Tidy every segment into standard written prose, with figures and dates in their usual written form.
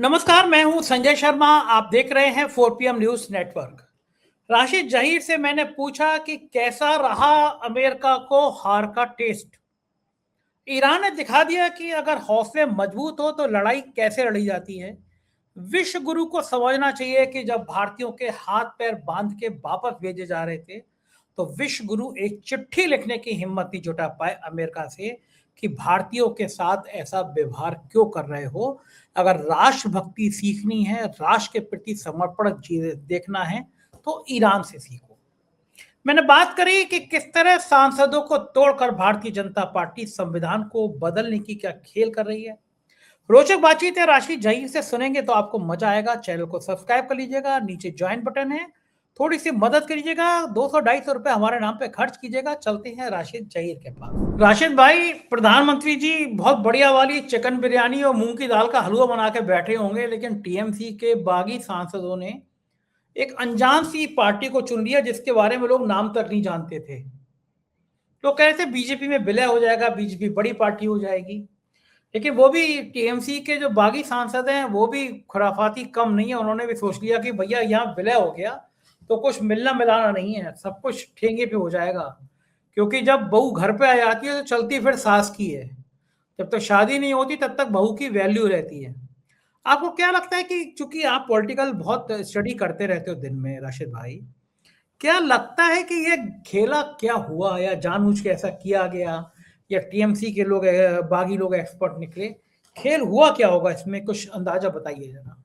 नमस्कार, मैं हूं संजय शर्मा। आप देख रहे हैं 4PM news network. Rashid Zaheer से मैंने पूछा कि कैसा रहा अमेरिका को हार का टेस्ट। ईरान ने दिखा दिया कि अगर हौसले मजबूत हो तो लड़ाई कैसे लड़ी जाती है। विश्व गुरु को समझना चाहिए कि जब भारतीयों के हाथ पैर बांध के वापस भेजे जा रहे थे तो विश्व गुरु एक चिट्ठी लिखने की हिम्मत नहीं जुटा पाए अमेरिका से कि भारतीयों के साथ ऐसा व्यवहार क्यों कर रहे हो। अगर राष्ट्रभक्ति सीखनी है, राष्ट्र के प्रति समर्पण देखना है तो ईरान से सीखो। मैंने बात करी कि किस तरह सांसदों को तोड़कर भारतीय जनता पार्टी संविधान को बदलने की क्या खेल कर रही है। रोचक बातचीत है, राशिद जहीर से सुनेंगे तो आपको मजा आएगा। चैनल को सब्सक्राइब कर लीजिएगा, नीचे ज्वाइन बटन है, थोड़ी सी मदद करिएगा, 200-250 रुपए हमारे नाम पे खर्च कीजिएगा। चलते हैं राशिद जहीर के पास। राशिद भाई, प्रधानमंत्री जी बहुत बढ़िया वाली चिकन बिरयानी और मूंग की दाल का हलवा बना के बैठे होंगे, लेकिन टीएमसी के बागी सांसदों ने एक अनजान सी पार्टी को चुन लिया जिसके बारे में लोग नाम तक नहीं जानते थे। तो कह रहे थे बीजेपी में विलय हो जाएगा, बीजेपी बड़ी पार्टी हो जाएगी, लेकिन वो भी टीएमसी के जो बागी सांसद हैं वो भी खुराफाती कम नहीं है। उन्होंने भी सोच लिया कि भैया यहाँ विलय हो गया तो कुछ मिलना मिलाना नहीं है, सब कुछ ठेंगे पे हो जाएगा। क्योंकि जब बहू घर पे आ जाती है तो चलती फिर सास की है, जब तक शादी नहीं होती तब तक बहू की वैल्यू रहती है। आपको क्या लगता है कि चूंकि आप पॉलिटिकल बहुत स्टडी करते रहते हो दिन में, राशिद भाई, क्या लगता है कि ये खेला क्या हुआ, या जानबूझ के ऐसा किया गया, या टीएमसी के लोग बागी लोग एक्सपर्ट निकले? खेल हुआ क्या होगा इसमें, कुछ अंदाजा बताइए जरा।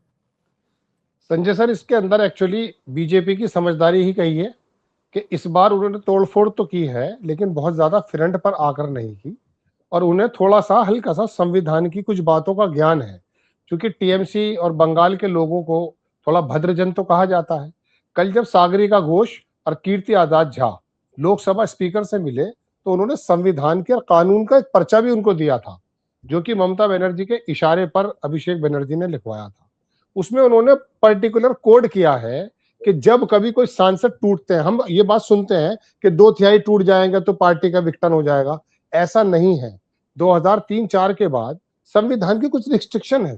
संजय सर, इसके अंदर एक्चुअली बीजेपी की समझदारी ही कही है कि इस बार उन्होंने तोड़फोड़ तो की है लेकिन बहुत ज्यादा फ्रंट पर आकर नहीं की, और उन्हें थोड़ा सा हल्का सा संविधान की कुछ बातों का ज्ञान है। क्योंकि टीएमसी और बंगाल के लोगों को थोड़ा भद्रजन तो कहा जाता है। कल जब सागरिका घोष और कीर्ति आजाद झा लोकसभा स्पीकर से मिले तो उन्होंने संविधान के और कानून का एक पर्चा भी उनको दिया था, जो कि ममता बनर्जी के इशारे पर अभिषेक बनर्जी ने लिखवाया था। उसमें उन्होंने पर्टिकुलर कोड किया है कि जब कभी कोई सांसद टूटते हैं, हम ये बात सुनते हैं कि 2/3 टूट जाएंगे तो पार्टी का विघटन हो जाएगा, ऐसा नहीं है। 2003-4 के बाद संविधान की कुछ रिस्ट्रिक्शन है।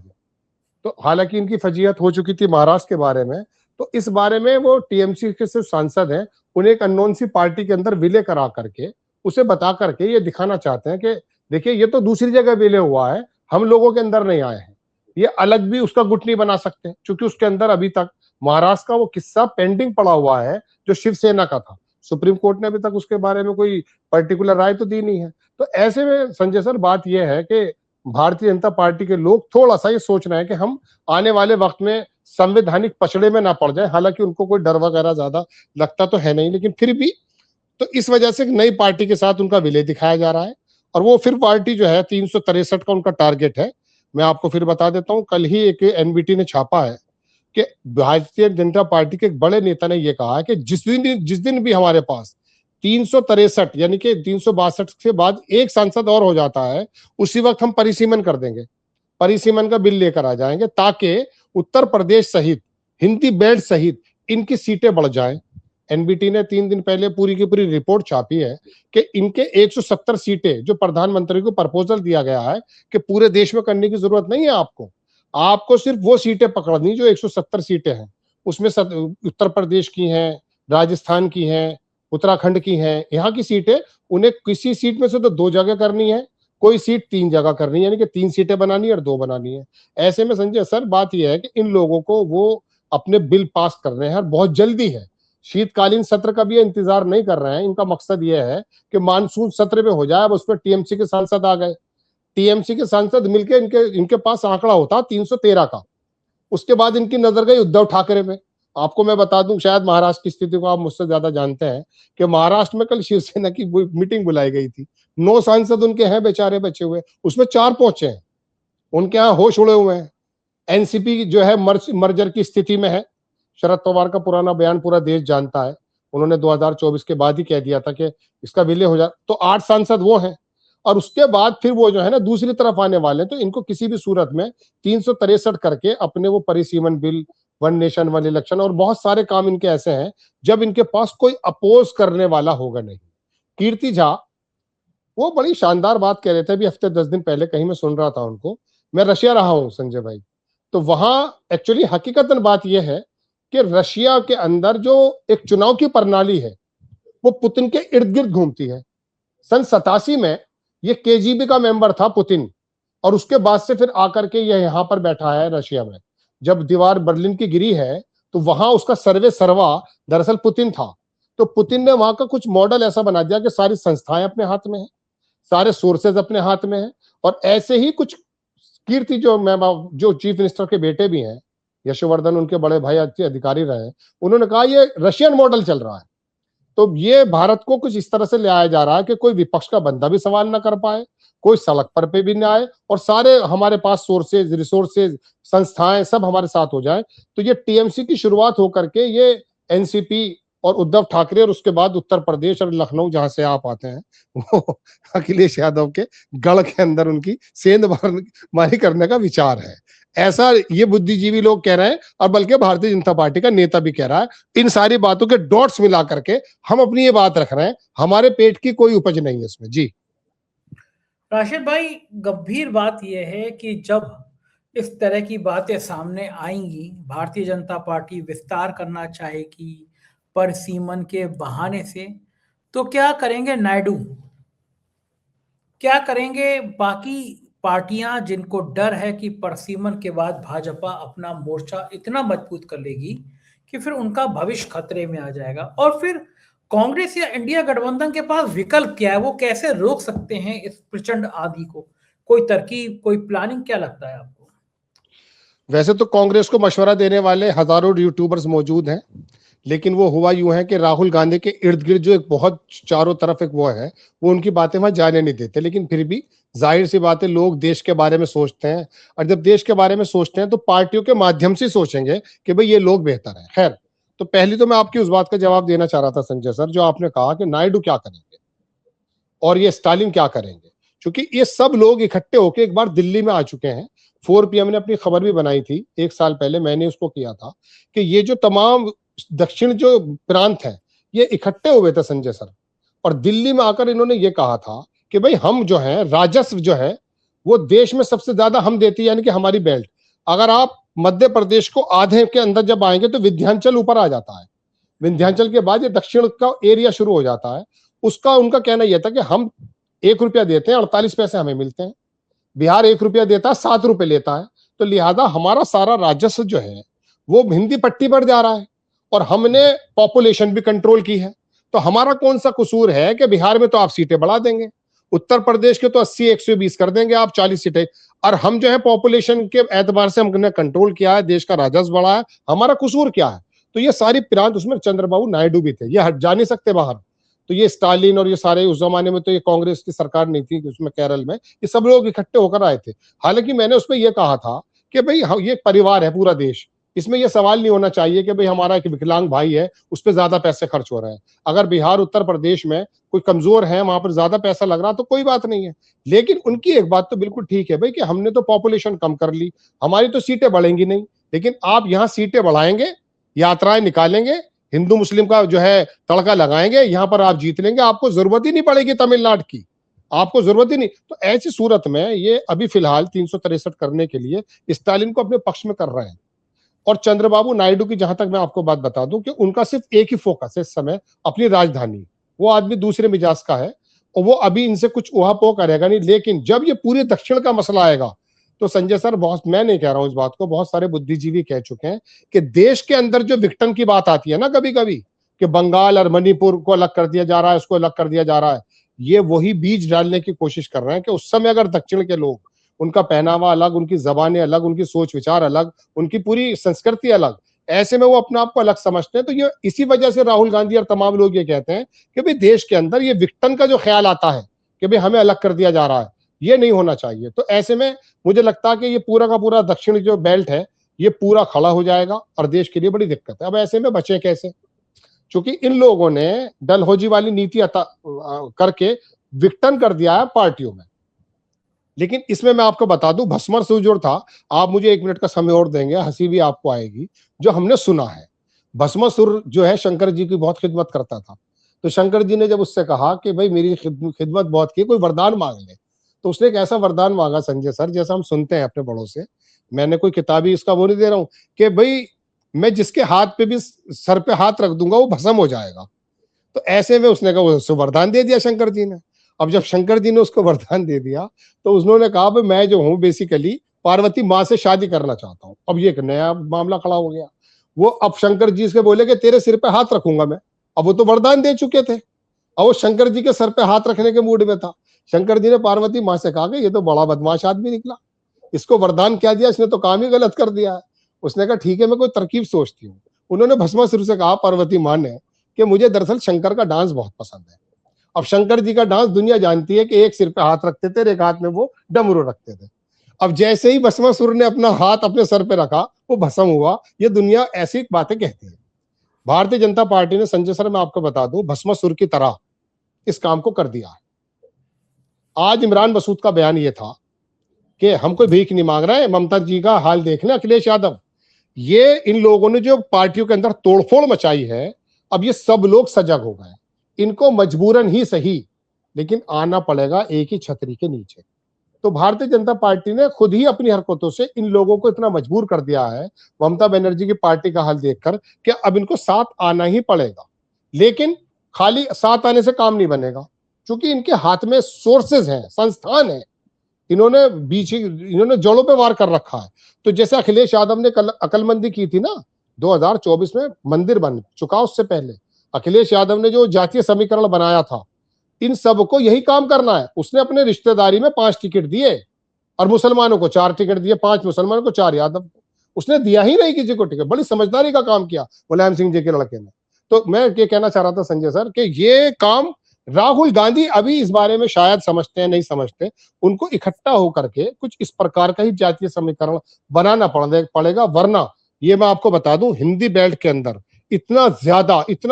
तो हालांकि इनकी फजीहत हो चुकी थी महाराष्ट्र के बारे में, तो इस बारे में वो टीएमसी के सिर्फ सांसद हैं, उन्हें एक अननोन सी पार्टी के अंदर विलय करा करके उसे बता करके ये दिखाना चाहते हैं कि देखिए ये तो दूसरी जगह विलय हुआ है, हम लोगों के अंदर नहीं आए हैं। ये अलग भी उसका गुट नहीं बना सकते क्योंकि उसके अंदर अभी तक महाराष्ट्र का वो किस्सा पेंडिंग पड़ा हुआ है जो शिवसेना का था। सुप्रीम कोर्ट ने अभी तक उसके बारे में कोई पर्टिकुलर राय तो दी नहीं है। तो ऐसे में संजय सर बात यह है कि भारतीय जनता पार्टी के लोग थोड़ा सा ये सोच रहे हैं कि हम आने वाले वक्त में संवैधानिक पछड़े में ना पड़ जाए। हालांकि उनको कोई डर वगैरह ज्यादा लगता तो है नहीं, लेकिन फिर भी तो इस वजह से नई पार्टी के साथ उनका विलय दिखाया जा रहा है। और वो फिर पार्टी जो है 363 का उनका टारगेट है। मैं आपको फिर बता देता हूं, कल ही एक एनबीटी ने छापा है कि भारतीय जनता पार्टी के एक बड़े नेता ने यह कहा है कि जिस दिन भी हमारे पास 363 यानी कि 362 के बाद एक सांसद और हो जाता है, उसी वक्त हम परिसीमन कर देंगे, परिसीमन का बिल लेकर आ जाएंगे ताकि उत्तर प्रदेश सहित हिंदी बेल्ट सहित इनकी सीटें बढ़ जाएं। एनबीटी ने 3 दिन पहले पूरी की पूरी रिपोर्ट छापी है कि इनके 170 सीटें जो प्रधानमंत्री को प्रपोजल दिया गया है कि पूरे देश में करने की जरूरत नहीं है, आपको सिर्फ वो सीटें पकड़नी जो 170 सीटें हैं। उसमें उत्तर प्रदेश की हैं, राजस्थान की हैं, उत्तराखंड की हैं, यहाँ की सीटें उन्हें किसी सीट में से तो 2 जगह करनी है, कोई सीट 3 जगह करनी है, यानी कि 3 सीटें बनानी है और 2 बनानी है। ऐसे में संजय सर बात यह है कि इन लोगों को वो अपने बिल पास कर रहे हैं और बहुत जल्दी है। शीतकालीन सत्र का भी इंतजार नहीं कर रहे हैं। इनका मकसद यह है कि मानसून सत्र में हो जाए। अब उसमें टीएमसी के सांसद आ गए, टीएमसी के सांसद मिलके इनके पास आंकड़ा होता 313 का। उसके बाद इनकी नजर गई उद्धव ठाकरे में। आपको मैं बता दूं, शायद महाराष्ट्र की स्थिति को आप मुझसे ज्यादा जानते हैं कि महाराष्ट्र में कल शिवसेना की मीटिंग बुलाई गई थी। 9 सांसद उनके हैं बेचारे बचे हुए, उसमें 4 पहुंचे हैं, उनके यहाँ होश उड़े हुए हैं। एनसीपी जो है मर्जर की स्थिति में है। शरद पवार का पुराना बयान पूरा देश जानता है, उन्होंने 2024 के बाद ही कह दिया था कि इसका विलय हो जाए। तो 8 सांसद वो हैं, और उसके बाद फिर वो जो है ना दूसरी तरफ आने वाले हैं। तो इनको किसी भी सूरत में 363 करके अपने वो परिसीमन bill, one nation one election और बहुत सारे काम इनके ऐसे हैं जब इनके पास कोई अपोज करने वाला होगा नहीं। कीर्ति झा वो बड़ी शानदार बात कह रहे थे अभी हफ्ते 10 दिन पहले, कहीं मैं सुन रहा था उनको। मैं रशिया रहा हूं संजय भाई, तो वहां एक्चुअली हकीकतन बात यह है कि रशिया के अंदर जो एक चुनाव की प्रणाली है वो पुतिन के इर्द गिर्द घूमती है। सन 87 में ये केजीबी का मेंबर था पुतिन, और उसके बाद से फिर आकर के ये यहां पर बैठा है रशिया में। जब दीवार बर्लिन की गिरी है तो वहां उसका सर्वे सर्वा दरअसल पुतिन था। तो पुतिन ने वहां का कुछ मॉडल ऐसा बना दिया कि सारी संस्थाएं अपने हाथ में है, सारे सोर्सेज अपने हाथ में है। और ऐसे ही कुछ कीर्ति जो चीफ मिनिस्टर के बेटे भी हैं, यशवर्धन उनके बड़े भाई अच्छे अधिकारी रहे, उन्होंने कहा ये रशियन मॉडल चल रहा है। तो ये भारत को कुछ इस तरह से ले आया जा रहा है कि कोई विपक्ष का बंदा भी सवाल ना कर पाए, कोई सड़क पर पे भी ना आए, और सारे हमारे पास सोर्सेज रिसोर्सेज संस्थाएं सब हमारे साथ हो जाए। तो ये टीएमसी की शुरुआत होकर के ये एनसीपी और उद्धव ठाकरे और उसके बाद उत्तर प्रदेश और लखनऊ जहां से आप आते हैं वो अखिलेश यादव के गढ़ के अंदर उनकी सेंध मारी करने का विचार है, ऐसा ये बुद्धिजीवी लोग कह रहे हैं। और बल्कि भारतीय जनता पार्टी का नेता भी कह रहा है। इन सारी बातों के डॉट्स मिला करके हम अपनी ये बात रख रहे हैं, हमारे पेट की कोई उपज नहीं है इसमें। जी राशिद भाई, गंभीर बात यह है कि जब इस तरह की बातें सामने आएंगी, भारतीय जनता पार्टी विस्तार करना चाहेगी परिसीमन के बहाने से, तो क्या करेंगे नायडू, क्या करेंगे बाकी पार्टियां जिनको डर है कि परिसीमन के बाद भाजपा अपना मोर्चा इतना मजबूत कर लेगी कि फिर उनका भविष्य खतरे में आ जाएगा। और फिर कांग्रेस या इंडिया गठबंधन के पास विकल्प क्या है, वो कैसे रोक सकते हैं इस प्रचंड आंधी को? कोई तरकीब, कोई प्लानिंग, क्या लगता है आपको? वैसे तो कांग्रेस को मशवरा देने वाले हजारों यूट्यूबर्स मौजूद हैं, लेकिन वो हुआ यूं है कि राहुल गांधी के इर्द गिर्द जो एक बहुत चारों तरफ एक वो है, वो उनकी बातें वहां जाने नहीं देते। लेकिन फिर भी जाहिर सी बात है, लोग देश के बारे में सोचते हैं, और जब देश के बारे में सोचते हैं तो पार्टियों के माध्यम से सोचेंगे कि भाई ये लोग बेहतर है। खैर, तो पहली तो मैं आपकी उस बात का जवाब देना चाह रहा था संजय सर, जो आपने कहा कि नायडू क्या करेंगे और ये स्टालिन क्या करेंगे, क्योंकि ये सब लोग इकट्ठे होकर एक बार दिल्ली में आ चुके हैं। 4PM ने अपनी खबर भी बनाई थी 1 साल पहले, मैंने उसको किया था कि ये जो तमाम दक्षिण जो प्रांत है ये इकट्ठे हुए थे संजय सर, और दिल्ली में आकर इन्होंने ये कहा था कि भाई हम जो है राजस्व जो है वो देश में सबसे ज्यादा हम देती है, यानी कि हमारी बेल्ट। अगर आप मध्य प्रदेश को आधे के अंदर जब आएंगे तो विंध्याचल ऊपर आ जाता है, विंध्याचल के बाद ये दक्षिण का एरिया शुरू हो जाता है। उसका उनका कहना यह था कि हम 1 रुपया देते हैं, 48 पैसे हमें मिलते हैं। बिहार 1 रुपया देता है, 7 रुपए लेता है। तो लिहाजा हमारा सारा राजस्व जो है वो हिंदी पट्टी पर जा रहा है, और हमने पॉपुलेशन भी कंट्रोल की है। तो हमारा कौन सा कसूर है कि बिहार में तो आप सीटें बढ़ा देंगे, उत्तर प्रदेश के तो 80 120 कर देंगे आप, 40 सीटें, और हम जो है पॉपुलेशन के एतबार से हमने कंट्रोल किया है, देश का राजस्व बढ़ा है, हमारा कसूर क्या है? तो ये सारी प्रांत, उसमें चंद्रबाबू नायडू भी थे, ये हट जा नहीं सकते बाहर। तो ये स्टालिन और ये सारे, उस जमाने में तो ये कांग्रेस की सरकार नहीं थी उसमें, केरल में ये सब लोग इकट्ठे होकर आए थे। हालांकि मैंने उसमें ये कहा था कि भाई ये परिवार है पूरा देश, इसमें यह सवाल नहीं होना चाहिए कि भाई हमारा एक विकलांग भाई है उस पर ज्यादा पैसे खर्च हो रहे हैं। अगर बिहार उत्तर प्रदेश में कोई कमजोर है, वहां पर ज्यादा पैसा लग रहा तो कोई बात नहीं है। लेकिन उनकी एक बात तो बिल्कुल ठीक है भाई कि हमने तो पॉपुलेशन कम कर ली, हमारी तो सीटें बढ़ेंगी नहीं, लेकिन आप यहाँ सीटें बढ़ाएंगे, यात्राएं निकालेंगे, हिंदू मुस्लिम का जो है तड़का लगाएंगे, यहां पर आप जीत लेंगे, आपको जरूरत ही नहीं पड़ेगी तमिलनाडु की, आपको जरूरत ही नहीं। तो ऐसी सूरत में ये अभी फिलहाल 363 करने के लिए स्टालिन को अपने पक्ष में कर रहे हैं। और चंद्रबाबू नायडू की जहां तक मैं आपको बात बता दूं कि उनका सिर्फ एक ही फोकस है इस समय, अपनी राजधानी। वो आदमी दूसरे मिजाज का है और वो अभी इनसे कुछ उहापोह करेगा नहीं। लेकिन जब ये पूरे दक्षिण का मसला आएगा तो संजय सर, बहुत, मैं नहीं कह रहा हूं इस बात को, बहुत सारे बुद्धिजीवी कह चुके हैं कि देश के अंदर जो विघटन की बात आती है ना कभी कभी, कि बंगाल और मणिपुर को अलग कर दिया जा रहा है, उसको अलग कर दिया जा रहा है, ये वही बीज डालने की कोशिश कर रहे हैं कि उस समय अगर दक्षिण के लोग, उनका पहनावा अलग, उनकी जबानें अलग, उनकी सोच विचार अलग, उनकी पूरी संस्कृति अलग, ऐसे में वो अपने आप को अलग समझते हैं। तो ये इसी वजह से राहुल गांधी और तमाम लोग ये कहते हैं कि भाई देश के अंदर ये विघटन का जो ख्याल आता है कि भाई हमें अलग कर दिया जा रहा है, ये नहीं होना चाहिए। तो ऐसे में मुझे लगता है कि ये पूरा का पूरा दक्षिण जो बेल्ट है ये पूरा खड़ा हो जाएगा और देश के लिए बड़ी दिक्कत है। अब ऐसे में बचे कैसे? क्योंकि इन लोगों ने डलहौजी वाली नीति करके विघटन कर दिया है पार्टियों में। लेकिन इसमें मैं आपको बता दूं, भस्मासुर जो था, आप मुझे 1 मिनट का समय और देंगे, हंसी भी आपको आएगी, जो हमने सुना है। भस्मासुर जो है शंकर जी की बहुत खिदमत करता था। तो शंकर जी ने जब उससे कहा कि भाई मेरी खिदमत बहुत की, कोई वरदान मांग ले, तो उसने एक ऐसा वरदान मांगा संजय सर, जैसा हम सुनते हैं अपने बड़ों से, मैंने कोई किताबी इसका वो नहीं दे रहा हूं कि भाई मैं जिसके हाथ पे भी सर पे हाथ रख दूंगा वो भस्म हो जाएगा। तो ऐसे में उसने कहा, उसको वरदान दे दिया शंकर जी ने। अब जब शंकर जी ने उसको वरदान दे दिया तो उन्होंने कहा भाई मैं जो हूं बेसिकली पार्वती माँ से शादी करना चाहता हूं। अब ये एक नया मामला खड़ा हो गया। वो अब शंकर जी से बोले कि तेरे सिर पे हाथ रखूंगा मैं। अब वो तो वरदान दे चुके थे, और वो शंकर जी के सर पे हाथ रखने के मूड में था। शंकर जी ने पार्वती माँ से कहा कि ये तो बड़ा बदमाश आदमी निकला, इसको वरदान क्या दिया, इसने तो काम ही गलत कर दिया है। उसने कहा ठीक है मैं कोई तरकीब सोचती हूँ। उन्होंने भस्मासुर से कहा पार्वती माँ ने कि मुझे दरअसल शंकर का डांस बहुत पसंद है। अब शंकर जी का डांस दुनिया जानती है कि एक सिर पे हाथ रखते थे और एक हाथ में वो डमरू रखते थे। अब जैसे ही भस्मासुर ने अपना हाथ अपने सर पे रखा वो भस्म हुआ। ये दुनिया ऐसी बातें कहती है। भारतीय जनता पार्टी ने संजय सर मैं आपको बता दूं भस्मासुर की तरह इस काम को कर दिया है। आज इमरान मसूद का बयान ये था कि हम कोई भीख नहीं मांग रहे हैं, ममता जी का हाल देख लें, अखिलेश यादव। ये इन लोगों ने जो पार्टियों के अंदर तोड़फोड़ मचाई है, अब ये सब लोग सजग हो गए। इनको मजबूरन ही सही लेकिन आना पड़ेगा एक ही छतरी के नीचे। तो भारतीय जनता पार्टी ने खुद ही अपनी हरकतों से इन लोगों को इतना मजबूर कर दिया है ममता बनर्जी की पार्टी का हाल देखकर कि अब इनको साथ आना ही पड़ेगा। लेकिन खाली साथ आने से काम नहीं बनेगा, क्योंकि इनके हाथ में सोर्सेज हैं, संस्थान है। इन्होंने जोड़ों पे वार कर रखा है। तो जैसे अखिलेश यादव ने कल अकलमंदी की थी ना 2024 में, मंदिर बन चुका उससे पहले अखिलेश यादव ने जो जातीय समीकरण बनाया था, इन सबको यही काम करना है। उसने अपने रिश्तेदारी में 5 टिकट दिए और मुसलमानों को 4 टिकट दिए, 5 मुसलमानों को 4 यादव को। उसने दिया ही नहीं किसी को टिकट। बड़ी समझदारी का काम किया मुलायम सिंह जी के लड़के ने। तो मैं ये कहना चाह रहा था संजय सर कि ये काम राहुल गांधी अभी इस बारे में शायद समझते हैं, नहीं समझते, उनको इकट्ठा होकर के कुछ इस प्रकार का ही जातीय समीकरण बनाना पड़ेगा। वरना ये मैं आपको बता दूं हिंदी बेल्ट के अंदर इतना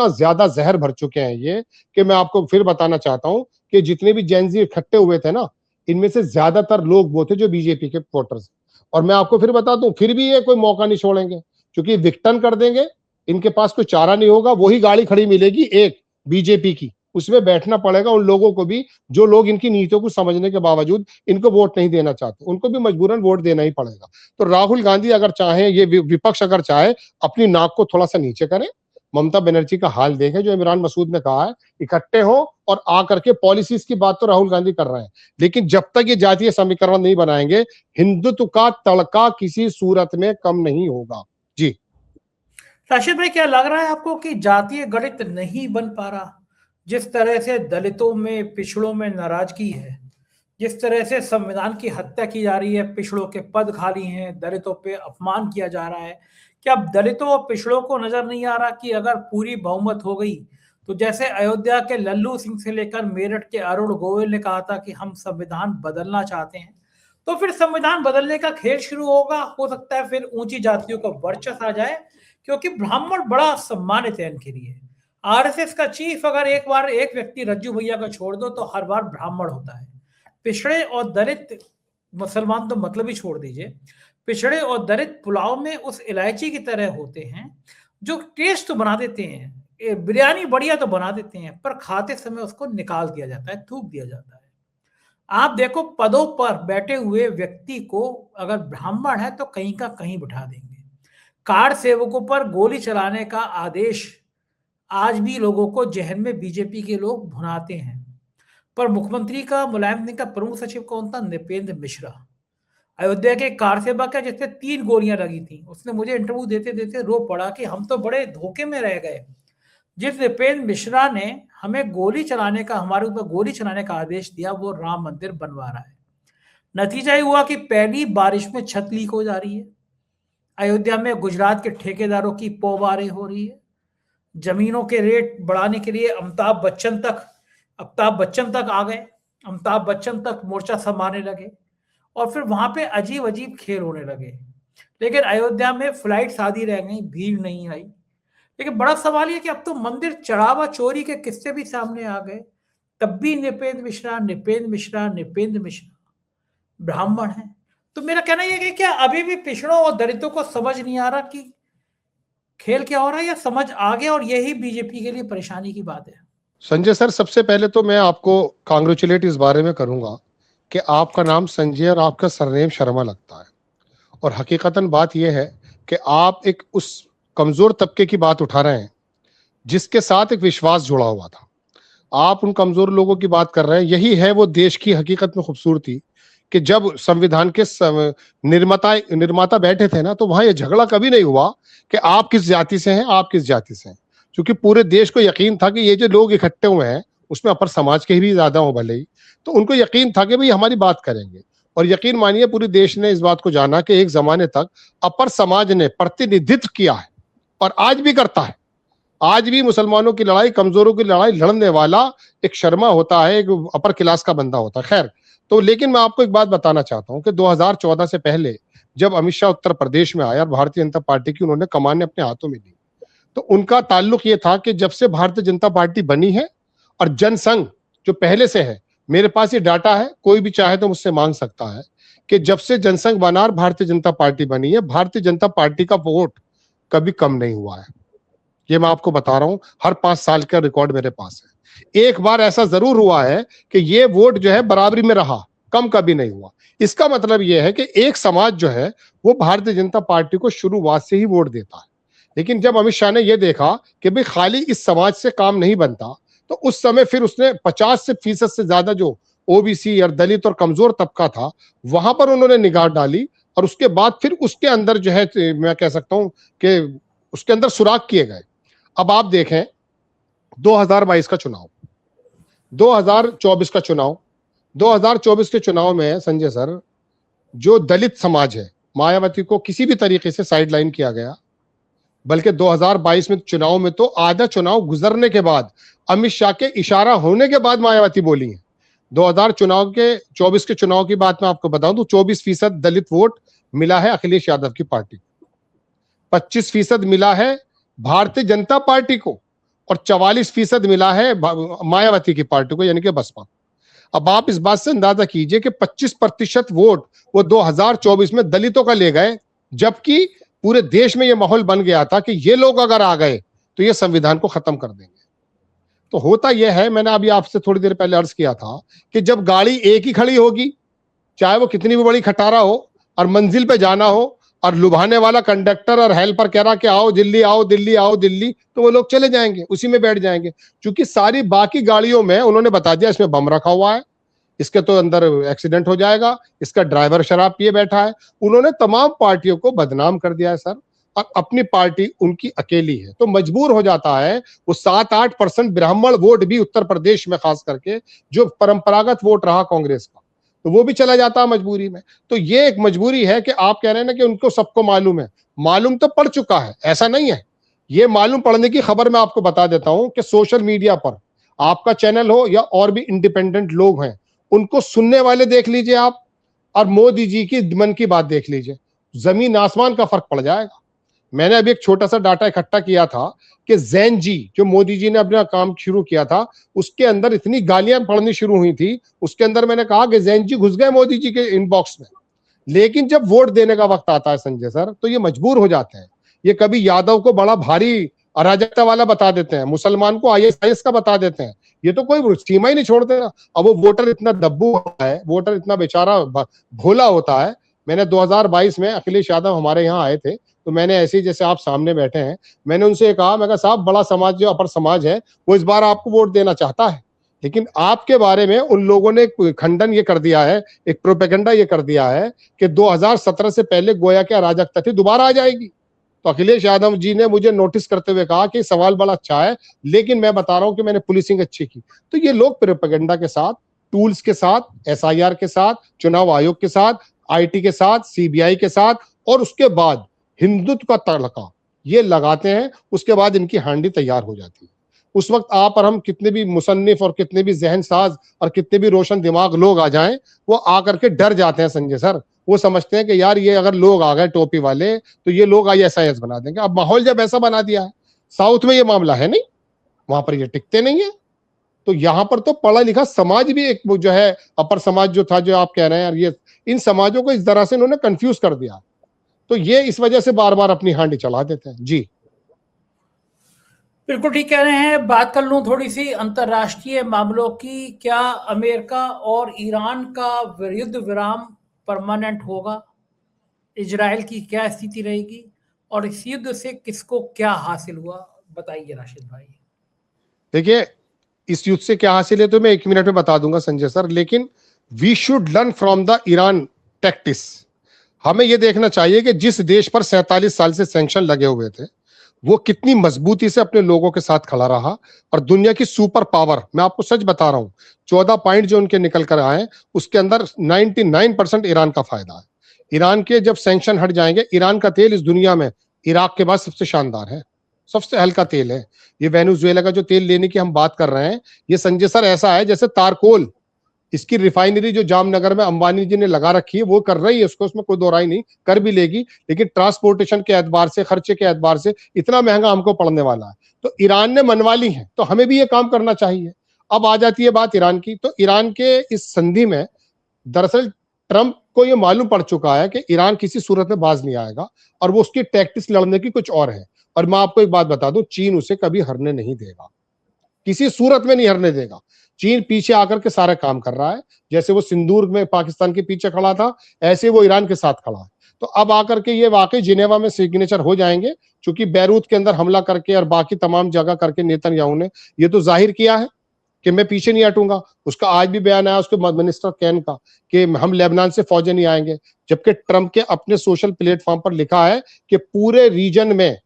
ज्यादा जहर भर चुके हैं ये, कि मैं आपको फिर बताना चाहता हूं कि जितने भी जेनजी इकट्ठे हुए थे ना, इनमें से ज्यादातर लोग वो थे जो बीजेपी के वोटर्स। और मैं आपको फिर बता दूं, फिर भी ये कोई मौका नहीं छोड़ेंगे, क्योंकि विघटन कर देंगे। इनके पास कोई चारा नहीं होगा। वही गाड़ी खड़ी मिलेगी एक बीजेपी की, उसमें बैठना पड़ेगा उन लोगों को भी जो लोग इनकी नीतियों को समझने के बावजूद इनको वोट नहीं देना चाहते, उनको भी मजबूरन वोट देना ही पड़ेगा। तो राहुल गांधी अगर चाहे, ये विपक्ष अगर चाहे, अपनी नाक को थोड़ा सा नीचे करें, ममता बनर्जी का हाल देखें। जो इमरान मसूद ने कहा है, इकट्ठे हो और आकर के पॉलिसीज की बात तो राहुल गांधी कर रहे हैं, लेकिन जब तक ये जातीय समीकरण नहीं बनाएंगे, हिंदुत्व का तड़का किसी सूरत में कम नहीं होगा। जी राशिद भाई, क्या लग रहा है आपको कि जातीय गणित नहीं बन पा रहा? जिस तरह से दलितों में, पिछड़ों में नाराजगी है, जिस तरह से संविधान की हत्या की जा रही है, पिछड़ों के पद खाली हैं, दलितों पे अपमान किया जा रहा है, क्या अब दलितों और पिछड़ों को नजर नहीं आ रहा कि अगर पूरी बहुमत हो गई तो जैसे अयोध्या के लल्लू सिंह से लेकर मेरठ के अरुण गोविल ने कहा था कि हम संविधान बदलना चाहते हैं, तो फिर संविधान बदलने का खेल शुरू होगा। हो सकता है फिर ऊंची जातियों का वर्चस्व आ जाए, क्योंकि ब्राह्मण बड़ा सम्मानित है इनके लिए। आरएसएस का चीफ अगर एक बार एक व्यक्ति रज्जू भैया का छोड़ दो तो हर बार ब्राह्मण होता है। पिछड़े और दलित, मुसलमान तो मतलब ही छोड़ दीजिए, पिछड़े और दलित पुलाव में उस इलायची की तरह होते हैं जो टेस्ट तो बना देते हैं, बिरयानी बढ़िया तो बना देते हैं, पर खाते समय उसको निकाल दिया जाता है, थूक दिया जाता है। आप देखो पदों पर बैठे हुए व्यक्ति को अगर ब्राह्मण है तो कहीं का कहीं बिठा देंगे। कार सेवकों पर गोली चलाने का आदेश आज भी लोगों को जहन में बीजेपी के लोग भुनाते हैं। पर मुख्यमंत्री का, मुलायम सिंह का प्रमुख सचिव कौन था? नृपेंद्र मिश्रा। अयोध्या के कार सेवक है जिससे 3 गोलियां लगी थी, उसने मुझे इंटरव्यू देते देते रो पड़ा कि हम तो बड़े धोखे में रह गए। जिस नृपेंद्र मिश्रा ने हमें गोली चलाने का, हमारे ऊपर गोली चलाने का आदेश दिया, वो राम मंदिर बनवा रहा है। नतीजा ये हुआ कि पहली बारिश में छत लीक हो जा रही है। अयोध्या में गुजरात के ठेकेदारों की पौबारें हो रही है। जमीनों के रेट बढ़ाने के लिए अमिताभ बच्चन तक आ गए। अमिताभ बच्चन तक मोर्चा संभालने लगे और फिर वहां पे अजीब अजीब खेल होने लगे। लेकिन अयोध्या में फ्लाइट शादी रह गई, भीड़ नहीं आई। लेकिन बड़ा सवाल ये कि अब तो मंदिर चढ़ावा चोरी के किस्से भी सामने आ गए। तब भी नृपेंद्र मिश्रा ब्राह्मण है। तो मेरा कहना यह है कि क्या अभी भी पिछड़ों और दलितों को समझ नहीं आ रहा कि खेल क्या हो रहा है, या समझ आ गया और यही बीजेपी के लिए परेशानी की बात है? संजय सर, सबसे पहले तो मैं आपको कांग्रेचुलेट इस बारे में करूंगा कि आपका नाम संजय और आपका सरनेम शर्मा लगता है, और हकीकतन बात यह है कि आप एक उस कमजोर तबके की बात उठा रहे हैं जिसके साथ एक विश्वास जुड़ा हुआ था। आप उन कमजोर लोगों की बात कर रहे हैं। यही है वो देश की हकीकत में खूबसूरती कि जब संविधान के निर्माता बैठे थे ना, तो वहां ये झगड़ा कभी नहीं हुआ कि आप किस जाति से हैं, आप किस जाति से हैं, क्योंकि पूरे देश को यकीन था कि ये जो लोग इकट्ठे हुए हैं उसमें अपर समाज के भी ज्यादा हो भले ही, तो उनको यकीन था कि भाई हमारी बात करेंगे। और यकीन मानिए पूरे देश ने इस बात को जाना कि एक जमाने तक अपर समाज ने प्रतिनिधित्व किया है और आज भी करता है। आज भी मुसलमानों की लड़ाई, कमजोरों की लड़ाई लड़ने वाला एक शर्मा होता है, एक अपर क्लास का बंदा होता है। खैर, तो लेकिन मैं आपको एक बात बताना चाहता हूं कि 2014 से पहले जब अमित शाह उत्तर प्रदेश में आया और भारतीय जनता पार्टी की उन्होंने कमाने अपने हाथों में ली, तो उनका ताल्लुक ये था कि जब से भारतीय जनता पार्टी बनी है और जनसंघ जो पहले से है, मेरे पास ये डाटा है, कोई भी चाहे तो मुझसे मांग सकता है कि जब से जनसंघ बना और भारतीय जनता पार्टी बनी है, भारतीय जनता पार्टी का वोट कभी कम नहीं हुआ है। ये मैं आपको बता रहा हूं, हर 5 साल का रिकॉर्ड मेरे पास है। एक बार ऐसा जरूर हुआ है कि ये वोट जो है बराबरी में रहा, कम कभी नहीं हुआ। इसका मतलब यह है कि एक समाज जो है वो भारतीय जनता पार्टी को शुरुआत से ही वोट देता है। लेकिन जब अमित शाह ने यह देखा कि भाई खाली इस समाज से काम नहीं बनता, तो उस समय फिर उसने 50% से ज्यादा जो ओबीसी और दलित और कमजोर तबका था वहां पर उन्होंने निगाह डाली, और उसके बाद फिर उसके अंदर जो है मैं कह सकता हूं कि उसके अंदर सुराग किए गए। अब आप देखें 2022 का चुनाव, 2024 का चुनाव, 2024 के चुनाव में संजय सर, जो दलित समाज है, मायावती को किसी भी तरीके से साइडलाइन किया गया। बल्कि 2022 में चुनाव में तो आधा चुनाव गुजरने के बाद, अमित शाह के इशारा होने के बाद मायावती बोली है। 2024 के चुनाव की बात मैं आपको बताऊं तो 24% दलित वोट मिला है अखिलेश यादव की पार्टी, 25% मिला है भारतीय जनता पार्टी को, और 44% मिला है मायावती की पार्टी को, यानी कि बसपा। अब आप इस बात से अंदाजा कीजिए कि 25% वोट वो 2024 में दलितों का ले गए, जबकि पूरे देश में यह माहौल बन गया था कि ये लोग अगर आ गए तो ये संविधान को खत्म कर देंगे। तो होता यह है, मैंने अभी आपसे थोड़ी देर पहले अर्ज किया था कि जब गाड़ी एक ही खड़ी होगी, चाहे वो कितनी भी बड़ी खटारा हो, और मंजिल पे जाना हो, और लुभाने वाला कंडक्टर और हेल्पर कह रहा कि आओ दिल्ली, आओ दिल्ली, आओ दिल्ली, तो वो लोग चले जाएंगे, उसी में बैठ जाएंगे। क्योंकि सारी बाकी गाड़ियों में उन्होंने बता दिया इसमें बम रखा हुआ है, इसके तो अंदर एक्सीडेंट हो जाएगा, इसका ड्राइवर शराब पिए बैठा है। उन्होंने तमाम पार्टियों को बदनाम कर दिया है सर, और अपनी पार्टी उनकी अकेली है। तो मजबूर हो जाता है वो 7-8% ब्राह्मण वोट भी उत्तर प्रदेश में खास करके, जो परंपरागत वोट रहा कांग्रेस का, तो वो भी चला जाता है मजबूरी में। तो ये एक मजबूरी है कि आप कह रहे हैं ना कि उनको सबको मालूम है, मालूम तो पड़ चुका है, ऐसा नहीं है। ये मालूम पड़ने की खबर मैं आपको बता देता हूं कि सोशल मीडिया पर आपका चैनल हो या और भी इंडिपेंडेंट लोग हैं, उनको सुनने वाले देख लीजिए आप, और मोदी जी की मन की बात देख लीजिए, जमीन आसमान का फर्क पड़ जाएगा। मैंने अभी एक छोटा सा डाटा इकट्ठा किया था कि जैन जी, जो मोदी जी ने अपना काम शुरू किया था, उसके अंदर इतनी गालियां पड़नी शुरू हुई थी। उसके अंदर मैंने कहा कि जैन जी घुस गए मोदी जी के इनबॉक्स में। लेकिन जब वोट देने का वक्त आता है संजय सर, तो ये मजबूर हो जाते हैं। ये कभी यादव को बड़ा भारी अराजकता वाला बता देते हैं, मुसलमान को ISIS का बता देते हैं, ये तो कोई सीमा ही नहीं छोड़ते ना। अब वो वोटर इतना दब्बू होता है, वोटर इतना बेचारा भोला होता है। मैंने 2022 में अखिलेश यादव हमारे यहाँ आए थे, तो मैंने ऐसे ही जैसे आप सामने बैठे हैं, मैंने उनसे कहा, मैं कहा साहब बड़ा समाज जो अपर समाज है वो इस बार आपको वोट देना चाहता है, लेकिन आपके बारे में उन लोगों ने खंडन ये कर दिया है, एक प्रोपेगेंडा ये कर दिया है कि 2017 से पहले गोया की अराजकता थी दोबारा आ जाएगी। तो अखिलेश यादव जी ने मुझे नोटिस करते हुए कहा कि सवाल बड़ा अच्छा है, लेकिन मैं बता रहा हूं कि मैंने पुलिसिंग अच्छी की। तो ये लोग प्रोपेगेंडा के साथ, टूल्स के साथ, SIR के साथ, चुनाव आयोग के साथ, IT के साथ, CBI के साथ, और उसके बाद हिंदुत्व का तड़का ये लगाते हैं। उसके बाद इनकी हांडी तैयार हो जाती है। उस वक्त आप और हम कितने भी मुसन्निफ और कितने भी जहन साज और कितने भी रोशन दिमाग लोग आ जाएं, वो आकर के डर जाते हैं संजय सर। वो समझते हैं कि यार ये अगर लोग आ गए टोपी वाले तो ये लोग ISIS बना देंगे। अब माहौल जब ऐसा बना दिया है, साउथ में ये मामला है नहीं, वहां पर ये टिकते नहीं है। तो यहाँ पर तो पढ़ा लिखा समाज भी एक जो है अपर समाज जो था, जो आप कह रहे हैं, ये इन समाजों को इस तरह से इन्होंने कंफ्यूज कर दिया। तो ये इस वजह से बार बार अपनी हांडी चला देते हैं। जी बिल्कुल ठीक कह रहे हैं। बात कर लूं थोड़ी सी अंतर्राष्ट्रीय मामलों की। क्या अमेरिका और ईरान का युद्ध विराम परमानेंट होगा? इजराइल की क्या स्थिति रहेगी और इस युद्ध से किसको क्या हासिल हुआ, बताइए राशिद भाई। देखिए, इस युद्ध से क्या हासिल है तो मैं 1 मिनट में बता दूंगा संजय सर, लेकिन we should learn from the Iran tactics. हमें यह देखना चाहिए कि जिस देश पर 47 साल से सैंक्शन लगे हुए थे वो कितनी मजबूती से अपने लोगों के साथ खड़ा रहा। और दुनिया की सुपर पावर, मैं आपको सच बता रहा हूं, 14 पॉइंट जो उनके निकल कर आए उसके अंदर 99% ईरान का फायदा है। ईरान के जब सैंक्शन हट जाएंगे, ईरान का तेल इस दुनिया में इराक के बाद सबसे शानदार है, सबसे हल्का तेल है। ये वेनेजुएला का जो तेल लेने की हम बात कर रहे हैं, ये संजय सर ऐसा है जैसे तारकोल। इसकी रिफाइनरी जो जामनगर में अंबानी जी ने लगा रखी है वो कर रही है उसको, उसमें कोई दो राय नहीं, कर भी लेगी, लेकिन ट्रांसपोर्टेशन के एतबार से, खर्चे के एतबार से इतना महंगा हमको पड़ने वाला है। तो ईरान ने मनवा ली है, तो हमें भी ये काम करना चाहिए। अब आ जाती है बात ईरान की, तो ईरान के इस संधि में दरअसल ट्रंप को ये मालूम पड़ चुका है कि ईरान किसी सूरत में बाज नहीं आएगा और वो उसकी टैक्टिक्स लड़ने की कुछ और है। और मैं आपको एक बात बता दूं, चीन उसे कभी हरने नहीं देगा, किसी सूरत में नहीं हरने देगा। चीन पीछे आकर के सारा काम कर रहा है, जैसे वो सिंदूर में पाकिस्तान के पीछे खड़ा था, ऐसे वो ईरान के साथ खड़ा है। तो अब आकर के ये वाकई जिनेवा में सिग्नेचर हो जाएंगे, क्योंकि बैरूत के अंदर हमला करके और बाकी तमाम जगह करके नेतन्याहू ने ये तो जाहिर किया है कि मैं पीछे नहीं हटूंगा। उसका आज भी बयान आया उसके मिनिस्टर कैन का कि हम लेबनान से फौजें नहीं आएंगे, जबकि ट्रंप के अपने सोशल प्लेटफॉर्म पर लिखा है कि पूरे रीजन में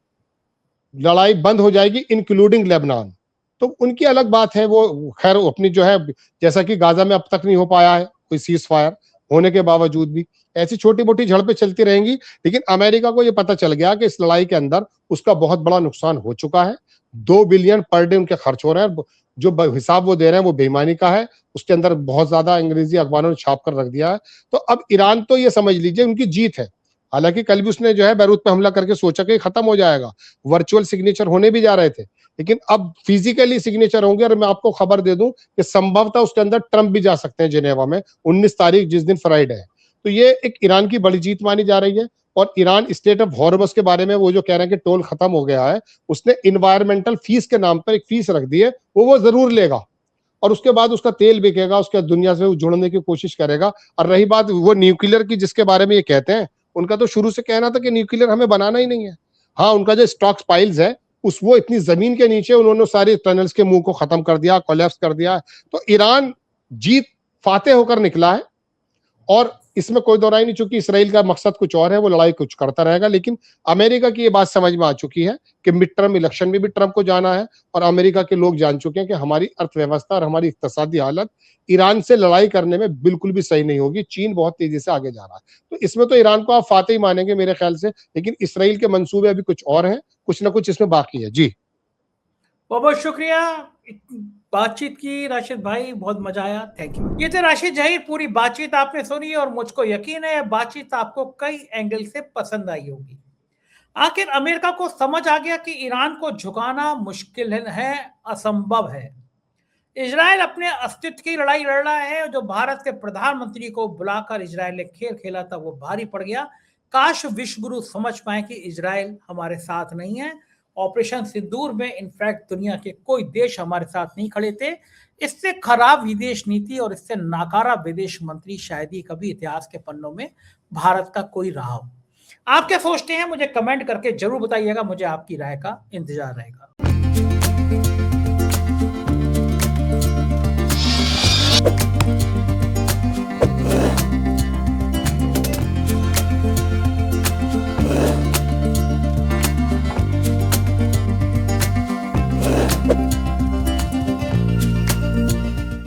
लड़ाई बंद हो जाएगी इंक्लूडिंग लेबनान। तो उनकी अलग बात है, वो खैर अपनी जो है, जैसा कि गाजा में अब तक नहीं हो पाया है कोई सीज फायर होने के बावजूद भी ऐसी छोटी मोटी झड़पें चलती रहेंगी। लेकिन अमेरिका को यह पता चल गया कि इस लड़ाई के अंदर उसका बहुत बड़ा नुकसान हो चुका है। 2 बिलियन पर डे उनके खर्च हो रहे हैं, जो हिसाब वो दे रहे हैं वो बेईमानी का है, उसके अंदर बहुत ज्यादा अंग्रेजी अखबारों ने छाप कर रख दिया है। तो अब ईरान तो ये समझ लीजिए उनकी जीत है। हालांकि कल भी उसने जो है बैरूत पे हमला करके सोचा कि खत्म हो जाएगा, वर्चुअल सिग्नेचर होने भी जा रहे थे, लेकिन अब फिजिकली सिग्नेचर होंगे। और मैं आपको खबर दे दूं कि संभवतः उसके अंदर ट्रंप भी जा सकते हैं जिनेवा में 19 तारीख, जिस दिन फ्राइडे है। तो ये एक ईरान की बड़ी जीत मानी जा रही है। और ईरान स्टेट ऑफ हॉर्मस के बारे में वो जो कह रहे हैं कि टोल खत्म हो गया है, उसने इन्वायरमेंटल फीस के नाम पर एक फीस रख दी है, वो जरूर लेगा और उसके बाद उसका तेल बिकेगा, उसके दुनिया से जुड़ने की कोशिश करेगा। और रही बात वो न्यूक्लियर की जिसके बारे में ये कहते हैं, उनका तो शुरू से कहना था कि न्यूक्लियर हमें बनाना ही नहीं है। हाँ, उनका जो स्टॉक पाइल्स है उस वो इतनी जमीन के नीचे उन्होंने सारे टनल्स के मुंह को खत्म कर दिया, कोलैप्स कर दिया। तो ईरान जीत फातेह होकर निकला है और इसमें कोई दोहराई नहीं, चूंकि इसराइल का मकसद कुछ और है, वो लड़ाई कुछ करता रहेगा। लेकिन अमेरिका की ये बात समझ में आ चुकी है कि मिड टर्म इलेक्शन में भी ट्रंप को जाना है और अमेरिका के लोग जान चुके हैं कि हमारी अर्थव्यवस्था और हमारी इक्तसादी हालत ईरान से लड़ाई करने में बिल्कुल भी सही नहीं होगी। चीन बहुत तेजी से आगे जा रहा है, तो इसमें तो ईरान को आप फातेह ही मानेंगे मेरे ख्याल से। लेकिन इसराइल के मंसूबे अभी कुछ और हैं, कुछ ना कुछ इसमें बाकी है। जी बहुत बहुत शुक्रिया बातचीत की राशिद भाई, बहुत मजा आया, थैंक यू। ये थे राशिद जहीर। पूरी बातचीत आपने सुनी और मुझको यकीन है बातचीत आपको कई एंगल से पसंद आई होगी। आखिर अमेरिका को समझ आ गया कि ईरान को झुकाना मुश्किल है, असंभव है। इजराइल अपने अस्तित्व की लड़ाई लड़ रहा है। जो भारत के प्रधानमंत्री को बुलाकर इजराइल ने खेल खेला था वो भारी पड़ गया। काश विश्वगुरु समझ पाए कि इजराइल हमारे साथ नहीं है। ऑपरेशन सिंदूर में इनफैक्ट दुनिया के कोई देश हमारे साथ नहीं खड़े थे। इससे खराब विदेश नीति और इससे नाकारा विदेश मंत्री शायद ही कभी इतिहास के पन्नों में भारत का कोई रहा हो। आप क्या सोचते हैं मुझे कमेंट करके जरूर बताइएगा। मुझे आपकी राय का इंतजार रहेगा।